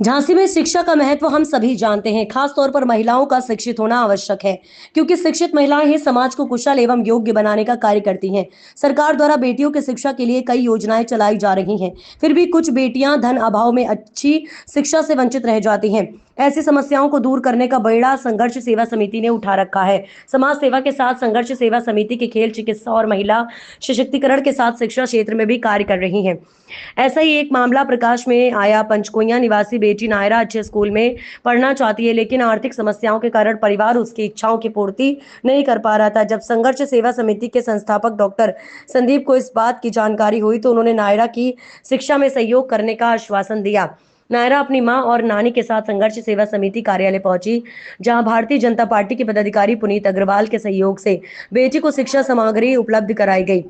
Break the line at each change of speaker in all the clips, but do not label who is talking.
झांसी में शिक्षा का महत्व हम सभी जानते हैं। खास तौर पर महिलाओं का शिक्षित होना आवश्यक है, क्योंकि शिक्षित महिलाएं ही समाज को कुशल एवं योग्य बनाने का कार्य करती हैं। सरकार द्वारा बेटियों की शिक्षा के लिए कई योजनाएं चलाई जा रही हैं, फिर भी कुछ बेटियां धन अभाव में अच्छी शिक्षा से वंचित रह जाती हैं। ऐसी समस्याओं को दूर करने का बेड़ा संघर्ष सेवा समिति ने उठा रखा है। समाज सेवा के साथ संघर्ष सेवा समिति के खेल, चिकित्सा और महिला सशक्तिकरण के साथ शिक्षा क्षेत्र में भी कार्य कर रही है। ऐसा ही एक मामला प्रकाश में आया। पंचकुइया निवासी बेटी नायरा अच्छे स्कूल में पढ़ना चाहती है, लेकिन आर्थिक समस्याओं के कारण परिवार उसकी इच्छाओं की पूर्ति नहीं कर पा रहा था। जब संघर्ष सेवा समिति के संस्थापक डॉक्टर संदीप को इस बात की जानकारी हुई तो उन्होंने नायरा की शिक्षा में सहयोग करने का आश्वासन दिया। नायरा अपनी मां और नानी के साथ संघर्ष सेवा समिति कार्यालय पहुंची, जहां भारतीय जनता पार्टी के पदाधिकारी पुनीत अग्रवाल के सहयोग से बेटी को शिक्षा सामग्री उपलब्ध कराई गई।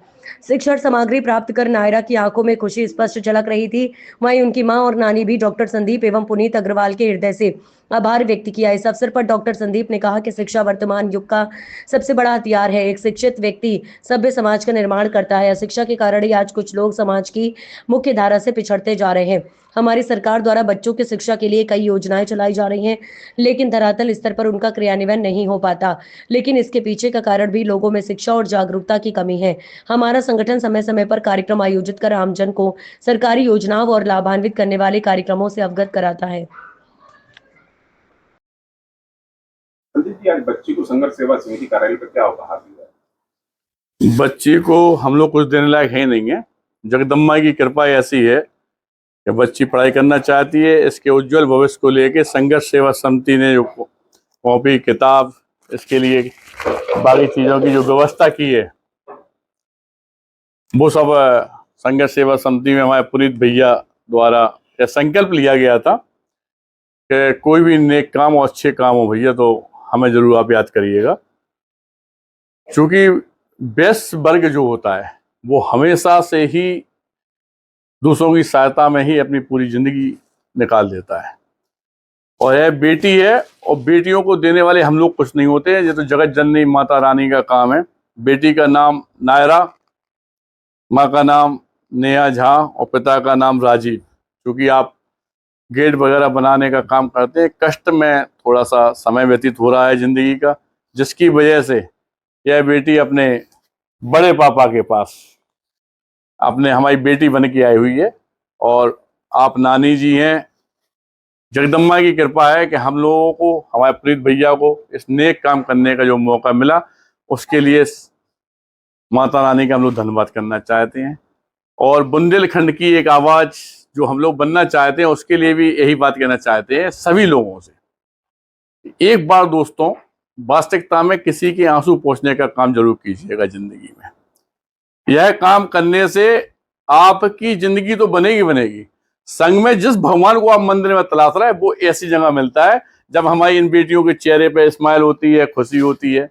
शिक्षण सामग्री प्राप्त कर नायरा की आंखों में खुशी स्पष्ट झलक रही थी। वहीं उनकी मां और नानी भी डॉक्टर संदीप एवं पुनीत अग्रवाल के हृदय से आभार व्यक्त किया। इस अवसर पर डॉक्टर संदीप ने कहा कि शिक्षा वर्तमान युग का सबसे बड़ा हथियार है। एक शिक्षित व्यक्ति सभ्य समाज का निर्माण करता है। शिक्षा के कारण ही आज कुछ लोग समाज की मुख्य धारा से पिछड़ते जा रहे हैं। हमारी सरकार द्वारा बच्चों की शिक्षा के लिए कई योजनाएं चलाई जा रही हैं, लेकिन धरातल स्तर पर उनका क्रियान्वयन नहीं हो पाता। लेकिन इसके पीछे का कारण भी लोगों में शिक्षा और जागरूकता की कमी है। हमारा संगठन समय समय पर कार्यक्रम आयोजित कर आमजन को सरकारी योजनाओं और लाभान्वित करने वाले कार्यक्रमों से अवगत कराता है।
संदीप जी, आज बच्ची को संघर्ष सेवा समिति कार्यालय पर क्या उपहार दिया है?
बच्ची को हम लोग कुछ देने लायक है नहीं है। जगदम्बा की कृपा ऐसी है कि बच्ची पढ़ाई करना चाहती है। इसके उज्जवल भविष्य को लेके संघर्ष सेवा समिति ने जो कॉपी, किताब, इसके लिए बाकी चीज़ों की जो व्यवस्था की है वो सब संघर्ष सेवा समिति में हमारे पुनीत भैया द्वारा यह संकल्प लिया गया था कि कोई भी नेक काम और अच्छे काम हो भैया तो हमें जरूर आप याद करिएगा। क्योंकि बेस्ट वर्ग जो होता है वो हमेशा से ही दूसरों की सहायता में ही अपनी पूरी जिंदगी निकाल देता है। और यह बेटी है, और बेटियों को देने वाले हम लोग कुछ नहीं होते हैं। ये तो जगत जननी माता रानी का काम है। बेटी का नाम नायरा, माँ का नाम नेहा झा और पिता का नाम राजीव। क्योंकि आप गेट वगैरह बनाने का काम करते हैं, कष्ट में थोड़ा सा समय व्यतीत हो रहा है जिंदगी का, जिसकी वजह से यह बेटी अपने बड़े पापा के पास अपने हमारी बेटी बन के आई हुई है। और आप नानी जी हैं। जगदम्बा की कृपा है कि हम लोगों को, हमारे प्रीत भैया को इस नेक काम करने का जो मौका मिला, उसके लिए माता रानी का हम लोग धन्यवाद करना चाहते हैं। और बुंदेलखंड की एक आवाज़ जो हम लोग बनना चाहते हैं, उसके लिए भी यही बात कहना चाहते हैं सभी लोगों से। एक बार दोस्तों, वास्तविकता में किसी के आंसू पोंछने का काम जरूर कीजिएगा जिंदगी में। यह काम करने से आपकी जिंदगी तो बनेगी बनेगी, संग में जिस भगवान को आप मंदिर में तलाश रहे हैं वो ऐसी जगह मिलता है जब हमारी इन बेटियों के चेहरे पे स्माइल होती है, खुशी होती है।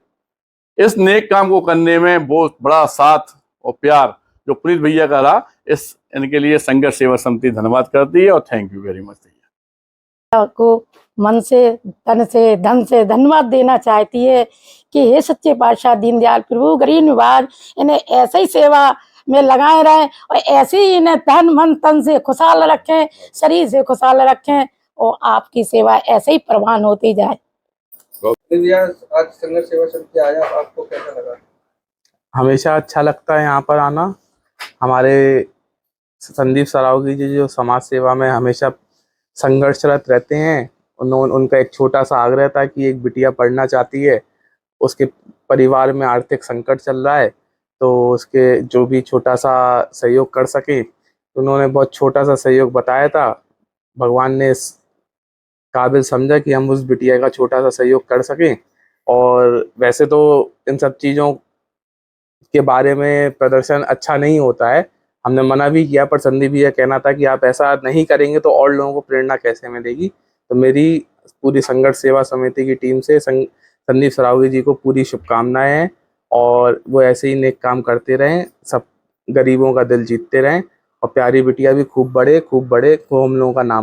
इस नेक काम को करने में बहुत बड़ा साथ और प्यार जो पुनीत भैया का रहा, इस इनके लिए संघर्ष सेवा समिति धन्यवाद करती है। और थैंक यू वेरी मच भैया
को मन से, तन से, धन से धन्यवाद देना चाहती है कि हे सच्चे पातशाह दीनदयाल प्रभु, गरीब निवाज इन्हें ऐसे ही सेवा में लगाए रहें और ऐसे ही इन्हें धन मन तन से खुशहाल रखें, शरीर से खुशहाल रखें और आपकी सेवा ऐसे ही प्रवान होती जाए।
आज संघर्ष सेवा समिति आया, आपको कैसा लगा?
हमेशा अच्छा लगता है यहाँ पर आना। हमारे संदीप सरावगी जी जो समाज सेवा में हमेशा संघर्षरत रहते हैं, उनका एक छोटा सा आग्रह था कि एक बिटिया पढ़ना चाहती है, उसके परिवार में आर्थिक संकट चल रहा है, तो उसके जो भी छोटा सा सहयोग कर सके, उन्होंने बहुत छोटा सा सहयोग बताया था। भगवान ने इस काबिल समझा कि हम उस बिटिया का छोटा सा सहयोग कर सकें। और वैसे तो इन सब चीज़ों के बारे में प्रदर्शन अच्छा नहीं होता है, हमने मना भी किया, पर संदीप भैया कहना था कि आप ऐसा नहीं करेंगे तो और लोगों को प्रेरणा कैसे मिलेगी। तो मेरी पूरी संघर्ष सेवा समिति की टीम से संदीप सरावगी जी को पूरी शुभकामनाएं हैं, और वो ऐसे ही नेक काम करते रहें, सब गरीबों का दिल जीतते रहें, और प्यारी बिटिया भी खूब बड़े खूब हम लोगों का नाम